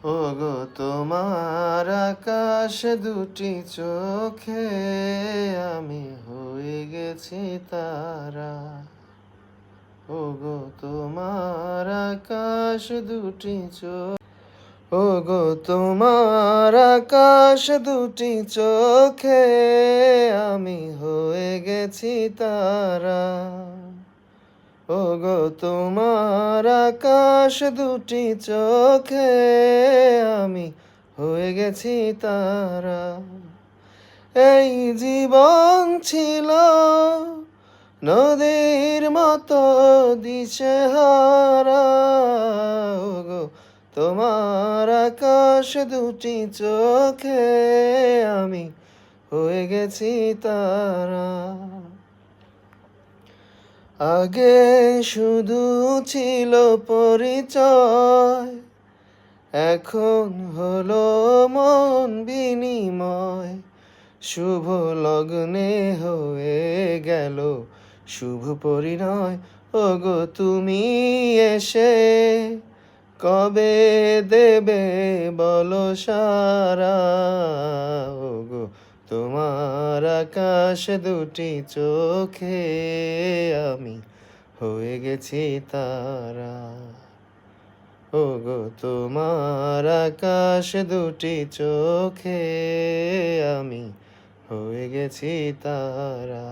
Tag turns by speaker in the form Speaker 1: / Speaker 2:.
Speaker 1: ওগো তোমার আকাশ দুটি চোখে আমি হয়ে গেছি তারা। ওগো তোমার আকাশ দুটি চোখ, ওগো তোমার আকাশ দুটি চোখে আমি হয়ে গেছি তারা। ওগো তোমার আকাশ দুটি চোখে আমি হয়ে গেছি তারা। এই জীবন ছিল নদীর মতো দিশেহারা। ওগো তোমার আকাশ দুটি চোখে আমি হয়ে গেছি তারা। আগে শুধু ছিল পরিচয়, এখন হলো মন বিনিময়। শুভ লগ্নে হয়ে গেল শুভ পরিণয়। ওগো তুমি এসে কবে দেবে বলো সারা। ওগো তোমার আকাশ দুটি চোখে আমি হয়ে গেছি তারা। ওগো তোমার আকাশ দুটি চোখে আমি হয়ে গেছি তারা।